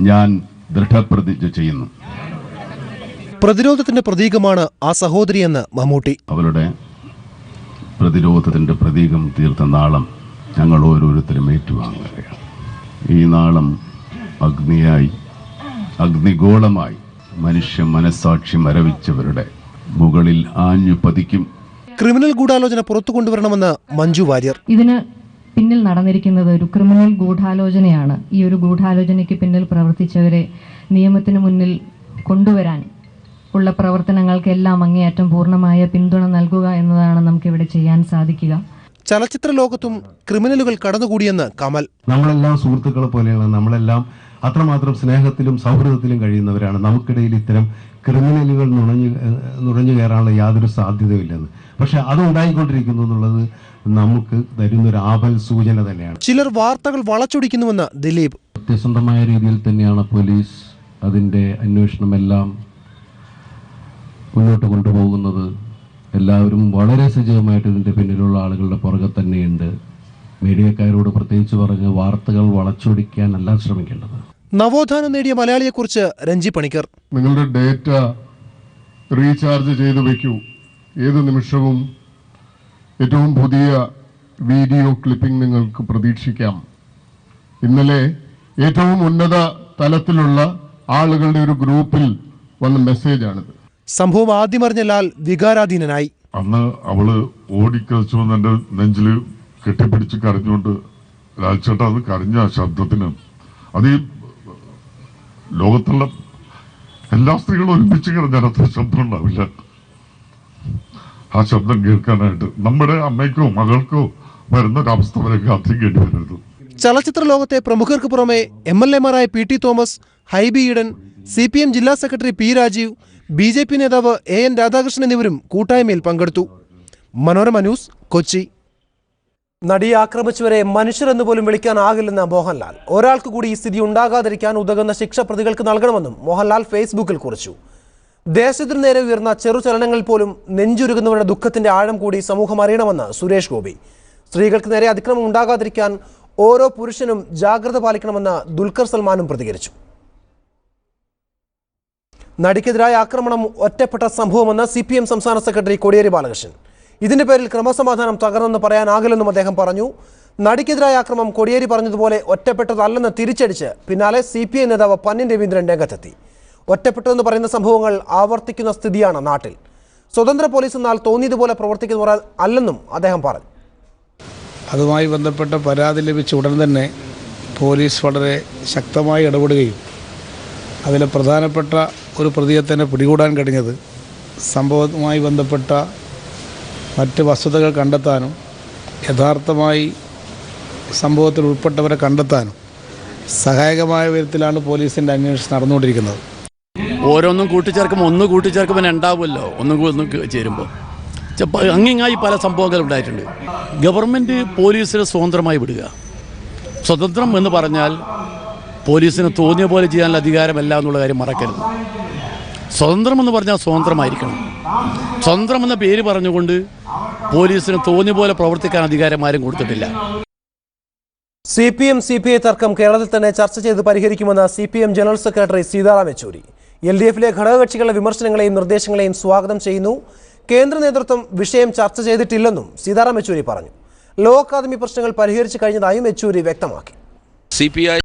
ഞാൻ ദൃഢപ്രതിജ്ഞ ചെയ്യുന്നു. പ്രതിരോധത്തിന്റെ പ്രതീകമാണ് ആ സഹോദരിയെന്ന് മമ്മൂട്ടി. അവരുടെ പ്രതിരോധത്തിന്റെ പ്രതീകം തീർത്ത നാളം ഞങ്ങൾ ഓരോരുത്തരും ഏറ്റുവാങ്ങുകയാണ്. ഈ നാളം അഗ്നിയായി, അഗ്നിഗോളമായി മനുഷ്യ മനസാക്ഷി മരവിച്ചവരുടെ മുകളിൽ ആഞ്ഞു പതിക്കും. ക്രിമിനൽ ഗൂഢാലോചന പുറത്തു കൊണ്ടുവരണമെന്ന് മഞ്ജു വാര്യർ. ഇതിന് പിന്നിൽ നടന്നിരിക്കുന്നത് ഒരു ക്രിമിനൽ ഗൂഢാലോചനയാണ്. ഈ ഒരു ഗൂഢാലോചനയ്ക്ക് പിന്നിൽ പ്രവർത്തിച്ചവരെ നിയമത്തിന് മുന്നിൽ കൊണ്ടുവരാൻ ഉള്ള പ്രവർത്തനങ്ങൾക്കെല്ലാം അങ്ങേയറ്റം പൂർണ്ണമായ പിന്തുണ നൽകുക എന്നതാണ് നമുക്കിവിടെ ചെയ്യാൻ സാധിക്കുക. ചലച്ചിത്ര ലോകത്തും ക്രിമിനലുകൾ കടന്നുകൂടിയെന്ന് കമൽ. നമ്മളെല്ലാം സുഹൃത്തുക്കളെ പോലെയാണ്. നമ്മളെല്ലാം അത്രമാത്രം സ്നേഹത്തിലും സൗഹൃദത്തിലും കഴിയുന്നവരാണ്. നമുക്കിടയിൽ ഇത്തരം ക്രിമിനലുകൾ നുഴഞ്ഞു കയറാനുള്ള യാതൊരു സാധ്യതയില്ലെന്ന്. പക്ഷെ അതുണ്ടായിക്കൊണ്ടിരിക്കുന്നു എന്നുള്ളത് നമുക്ക് തരുന്നൊരു ആപൽ സൂചന തന്നെയാണ്. ചിലർ വാർത്തകൾ വളച്ചൊടിക്കുന്നുവെന്ന് ദിലീപ്. സത്യസന്ധമായ രീതിയിൽ തന്നെയാണ് പോലീസ് അതിൻ്റെ അന്വേഷണമെല്ലാം മുന്നോട്ട് കൊണ്ടുപോകുന്നത്. എല്ലാവരും വളരെ സജീവമായിട്ട് ഇതിൻ്റെ പിന്നിലുള്ള ആളുകളുടെ പുറകെ തന്നെയുണ്ട്. മീഡിയക്കാരോട് പ്രത്യേകിച്ച് പറഞ്ഞ് വാർത്തകൾ വളച്ചൊടിക്കാനല്ല ശ്രമിക്കേണ്ടത്. നവോത്ഥാനം നേടിയ മലയാളിയെക്കുറിച്ച് രഞ്ജി പണിക്കർ. നിങ്ങളുടെ ഡേറ്റ റീചാർജ് ചെയ്തു വയ്ക്കൂ. ഏത് നിമിഷവും ഏറ്റവും പുതിയ വീഡിയോ ക്ലിപ്പിംഗ് നിങ്ങൾക്ക് പ്രതീക്ഷിക്കാം. ഇന്നലെ ഏറ്റവും ഉന്നത തലത്തിലുള്ള ആളുകളുടെ ഒരു ഗ്രൂപ്പിൽ വന്ന മെസ്സേജാണിത്. സംഭവം ആദ്യമറിഞ്ഞ ലാൽ വികാരാധീനനായി. അന്ന് അവള് ഓടിക്കളിച്ചു വന്ന് എൻ്റെ നെഞ്ചില് കെട്ടിപ്പിടിച്ച് കരഞ്ഞുകൊണ്ട്, ലാൽച്ചേട്ട അത് കരഞ്ഞ ശബ്ദത്തിന് അത് ഈ ലോകത്തുള്ള എല്ലാ സ്ത്രീകളും ഒരുമിച്ച് കരഞ്ഞാൽ അത്ര ശബ്ദം ഉണ്ടാവില്ല. ആ ശബ്ദം കേൾക്കാനായിട്ട് നമ്മുടെ അമ്മയ്ക്കോ മകൾക്കോ വരുന്നൊരവസ്ഥ വരെ കാത്തിക്കേണ്ടി വരരുത്. ചലച്ചിത്ര ലോകത്തെ പ്രമുഖർക്ക് പുറമെ MLA-മാരായ PT Thomas, Hibi Eden, CPM ജില്ലാ സെക്രട്ടറി P രാജീവ്, BJP നേതാവ് AN രാധാകൃഷ്ണൻ എന്നിവരും കൂട്ടായ്മയിൽ പങ്കെടുത്തു. മനോരമ ന്യൂസ്, കൊച്ചി. നടിയെ ആക്രമിച്ചവരെ മനുഷ്യരെന്ന് പോലും വിളിക്കാനാകില്ലെന്ന് മോഹൻലാൽ. ഒരാൾക്ക് കൂടി ഈ സ്ഥിതി ഉണ്ടാകാതിരിക്കാൻ ഉതകുന്ന ശിക്ഷ പ്രതികൾക്ക് നൽകണമെന്നും മോഹൻലാൽ ഫേസ്ബുക്കിൽ കുറിച്ചു. ദേശത്തിനു നേരെ ഉയർന്ന ചെറുചലനങ്ങളിൽ പോലും നെഞ്ചുരുകുന്നവരുടെ ദുഃഖത്തിന്റെ ആഴം കൂടി സമൂഹം അറിയണമെന്ന് സുരേഷ് ഗോപി. സ്ത്രീകൾക്ക് നേരെ അതിക്രമം ഉണ്ടാകാതിരിക്കാൻ ഓരോ പുരുഷനും ജാഗ്രത പാലിക്കണമെന്ന് ദുൽഖർ സൽമാനും പ്രതികരിച്ചു. നടിക്കെതിരായ ആക്രമണം ഒറ്റപ്പെട്ട സംഭവമെന്ന് CPM സംസ്ഥാന സെക്രട്ടറി കോടിയേരി ബാലകൃഷ്ണൻ. ഇതിന്റെ പേരിൽ ക്രമസമാധാനം തകർന്നെന്ന് പറയാനാകില്ലെന്നും അദ്ദേഹം പറഞ്ഞു. നടിക്കെതിരായ ആക്രമണം കോടിയേരി പറഞ്ഞതുപോലെ ഒറ്റപ്പെട്ടതല്ലെന്ന് തിരിച്ചടിച്ച് പിന്നാലെ CPI നേതാവ് പന്നിൻ രവീന്ദ്രൻ രംഗത്തെത്തി. ഒറ്റപ്പെട്ടതെന്ന് പറയുന്ന സംഭവങ്ങൾ ആവർത്തിക്കുന്ന സ്ഥിതിയാണ് നാട്ടിൽ. സ്വതന്ത്ര പോലീസ് എന്നാൽ തോന്നിയതുപോലെ പ്രവർത്തിക്കുന്നവർ അല്ലെന്നും അദ്ദേഹം പറഞ്ഞു. അതുമായി ബന്ധപ്പെട്ട പരാതി ലഭിച്ച ഉടൻ തന്നെ പോലീസ് വളരെ ശക്തമായി ഇടപെടുകയും അതിലെ പ്രധാനപ്പെട്ട ഒരു പ്രതിയെ തന്നെ പിടികൂടാൻ കഴിഞ്ഞത് സംഭവവുമായി ബന്ധപ്പെട്ട മറ്റ് വസ്തുതകൾ കണ്ടെത്താനും യഥാർത്ഥമായി സംഭവത്തിൽ ഉൾപ്പെട്ടവരെ കണ്ടെത്താനും സഹായകമായ വിധത്തിലാണ് പോലീസിൻ്റെ അന്വേഷണം നടന്നുകൊണ്ടിരിക്കുന്നത്. ഓരോന്നും കൂട്ടിച്ചേർക്കുമ്പോൾ ഒന്ന് കൂട്ടിച്ചേർക്കുമ്പോൾ ഉണ്ടാവുമല്ലോ, ഒന്നും ചേരുമ്പോൾ അങ്ങിങ്ങായി പല സംഭവങ്ങൾ ഉണ്ടായിട്ടുണ്ട്. ഗവൺമെൻറ് പോലീസിനെ സ്വതന്ത്രമായി വിടുക. സ്വതന്ത്രം എന്ന് പറഞ്ഞാൽ പോലീസിന് തോന്നിയ പോലെ ചെയ്യാനുള്ള അധികാരമല്ല എന്നുള്ള കാര്യം മറക്കരുത്. സ്വതന്ത്രം എന്ന് പറഞ്ഞാൽ സ്വതന്ത്രമായിരിക്കണം. സ്വതന്ത്രം എന്ന പേര് പറഞ്ഞുകൊണ്ട് പോലീസിന് തോന്നിയ പോലെ പ്രവർത്തിക്കാൻ അധികാരം ആരും കൊടുത്തിട്ടില്ല. CPM CPI തർക്കം കേരളത്തിൽ തന്നെ ചർച്ച ചെയ്ത് പരിഹരിക്കുമെന്ന് CPM general secretary Sitaram Yechury. LDF-ലെ ഘടകകക്ഷികളുടെ വിമർശനങ്ങളെയും നിർദ്ദേശങ്ങളെയും സ്വാഗതം ചെയ്യുന്നു. കേന്ദ്ര നേതൃത്വം വിഷയം ചർച്ച ചെയ്തിട്ടില്ലെന്നും സീതാറാം യെച്ചൂരി പറഞ്ഞു. ലോ അക്കാദമി പ്രശ്നങ്ങൾ പരിഹരിച്ചു കഴിഞ്ഞതായും യെച്ചൂരി വ്യക്തമാക്കി. CPI